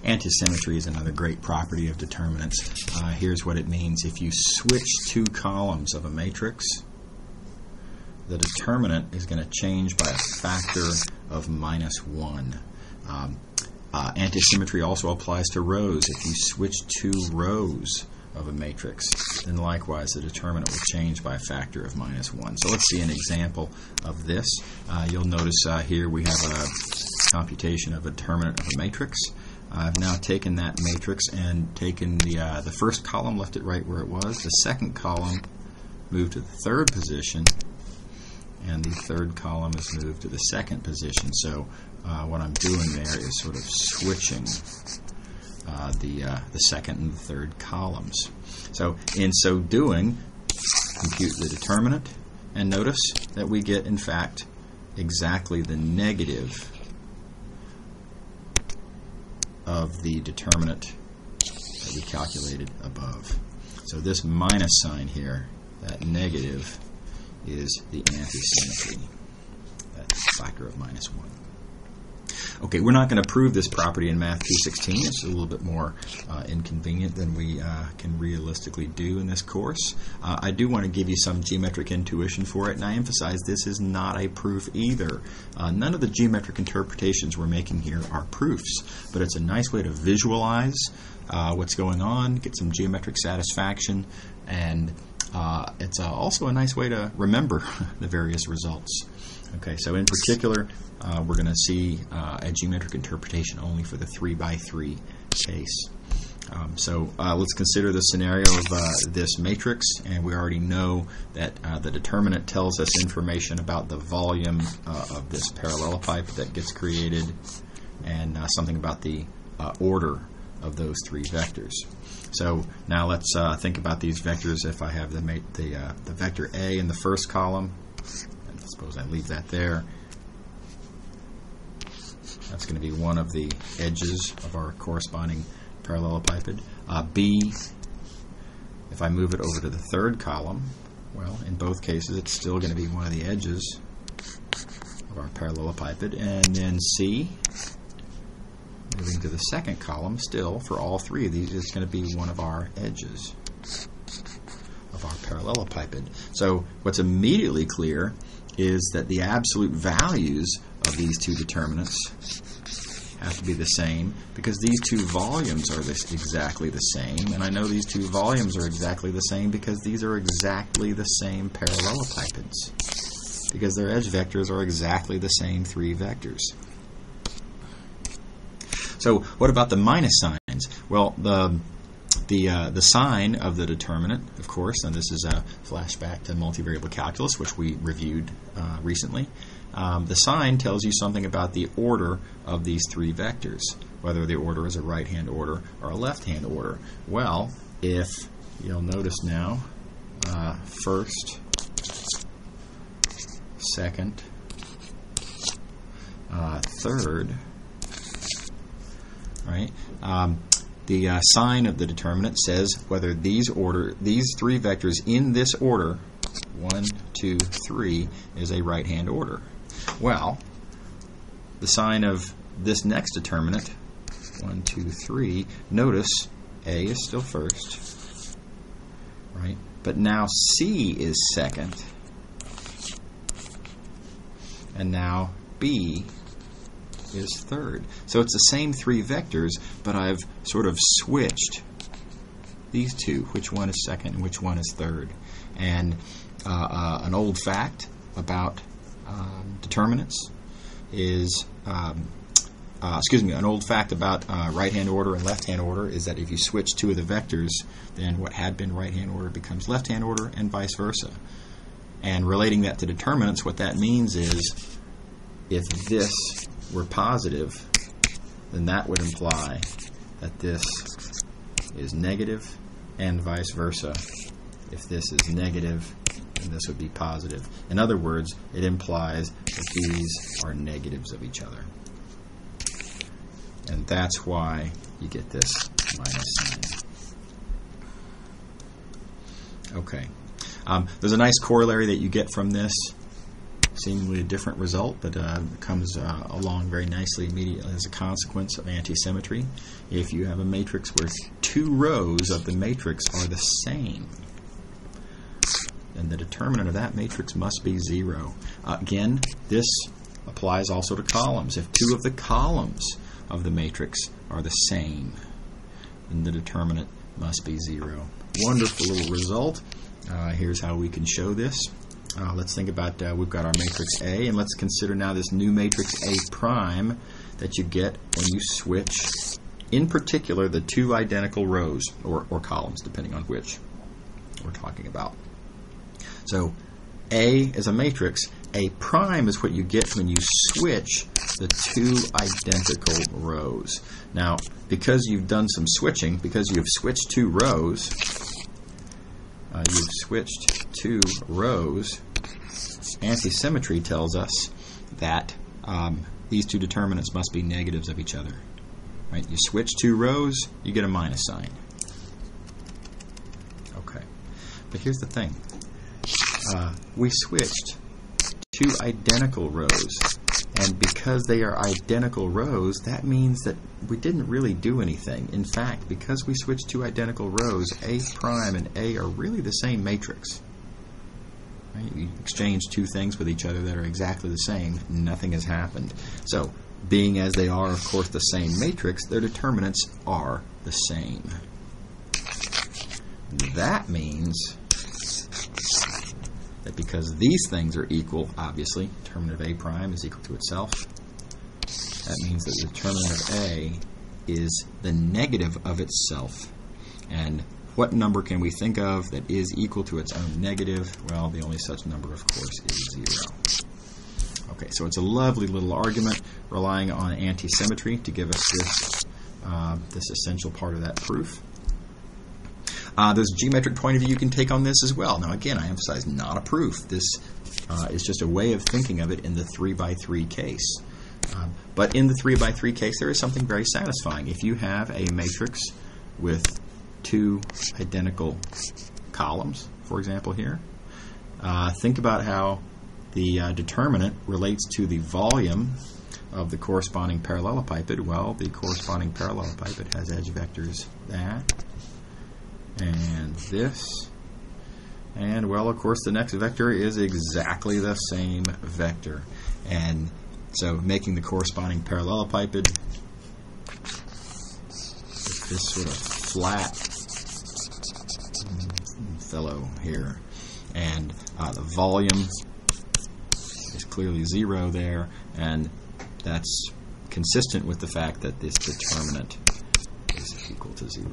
Antisymmetry is another great property of determinants. Here's what it means. If you switch two columns of a matrix, the determinant is going to change by a factor of -1. Antisymmetry also applies to rows. If you switch two rows of a matrix, then likewise the determinant will change by a factor of -1. So let's see an example of this. You'll notice here we have a computation of a determinant of a matrix. I've now taken that matrix and taken the first column, left it right where it was. The second column moved to the third position, and the third column is moved to the second position. So what I'm doing there is sort of switching the second and the third columns. So in so doing, compute the determinant, and notice that we get, in fact, exactly the negative of the determinant that we calculated above. So this minus sign here, that negative, is the antisymmetry, that factor of -1. Okay, we're not going to prove this property in Math 216. It's a little bit more inconvenient than we can realistically do in this course. I do want to give you some geometric intuition for it, and I emphasize this is not a proof either. None of the geometric interpretations we're making here are proofs, but it's a nice way to visualize what's going on, get some geometric satisfaction, and it's also a nice way to remember the various results. Okay, so in particular, we're going to see a geometric interpretation only for the 3x3 case. So let's consider the scenario of this matrix, and we already know that the determinant tells us information about the volume of this parallelopipe that gets created, and something about the order of those three vectors. So now let's think about these vectors. If I have the vector A in the first column, and suppose I leave that there, that's going to be one of the edges of our corresponding parallelepiped. B, if I move it over to the third column, well, in both cases it's still going to be one of the edges of our parallelepiped. And then C, moving to the second column, still, for all three of these, it's going to be one of our edges of our parallelepiped. So what's immediately clear is that the absolute values of these two determinants have to be the same, because these two volumes are exactly the same, and I know these two volumes are exactly the same because these are exactly the same parallelepipeds, because their edge vectors are exactly the same three vectors. So what about the minus signs? Well, the sign of the determinant, of course, and this is a flashback to multivariable calculus, which we reviewed recently. The sign tells you something about the order of these three vectors, whether the order is a right-hand order or a left-hand order. Well, if you'll notice now, first, second, third, right? The sign of the determinant says whether these three vectors in this order, 1, 2, 3, is a right-hand order. Well, the sign of this next determinant, 1, 2, 3, notice A is still first, right? But now C is second, and now B is third. So it's the same three vectors, but I've sort of switched these two, which one is second and which one is third. And an old fact about determinants is, an old fact about right-hand order and left-hand order is that if you switch two of the vectors, then what had been right-hand order becomes left-hand order, and vice versa. And relating that to determinants, what that means is if this were positive, then that would imply that this is negative, and vice versa. If this is negative, then this would be positive. In other words, it implies that these are negatives of each other. And that's why you get this minus sign. Okay. There's a nice corollary that you get from this. seemingly a different result, but comes along very nicely immediately as a consequence of antisymmetry. If you have a matrix where two rows of the matrix are the same, then the determinant of that matrix must be 0. Again, this applies also to columns. If two of the columns of the matrix are the same, then the determinant must be 0. Wonderful little result. Here's how we can show this. Let's think about, we've got our matrix A, and let's consider now this new matrix A prime that you get when you switch, in particular, the two identical rows, or columns, depending on which we're talking about. So A is a matrix. A prime is what you get when you switch the two identical rows. Now, because you've done some switching, because you've switched two rows, antisymmetry tells us that these two determinants must be negatives of each other. Right? You switch two rows, you get a minus sign. Okay. But here's the thing. We switched two identical rows, and because they are identical rows, that means that we didn't really do anything. In fact, because we switched two identical rows, A prime and A are really the same matrix. Right? You exchange two things with each other that are exactly the same, nothing has happened. So, being as they are, of course, the same matrix, their determinants are the same. That means that because these things are equal, obviously, determinant of A prime is equal to itself. That means that the determinant of A is the negative of itself. And what number can we think of that is equal to its own negative? Well, the only such number, of course, is 0. Okay, so it's a lovely little argument relying on antisymmetry to give us this essential part of that proof. There's a geometric point of view you can take on this as well. Now, again, I emphasize not a proof. This is just a way of thinking of it in the 3x3 case. But in the 3x3 case, there is something very satisfying. If you have a matrix with two identical columns, for example here, think about how the determinant relates to the volume of the corresponding parallelepiped. Well, the corresponding parallelepiped has edge vectors that, and this, and well, of course, the next vector is exactly the same vector. And so making the corresponding parallelepiped this sort of flat fellow here, and the volume is clearly 0 there, and that's consistent with the fact that this determinant is equal to 0.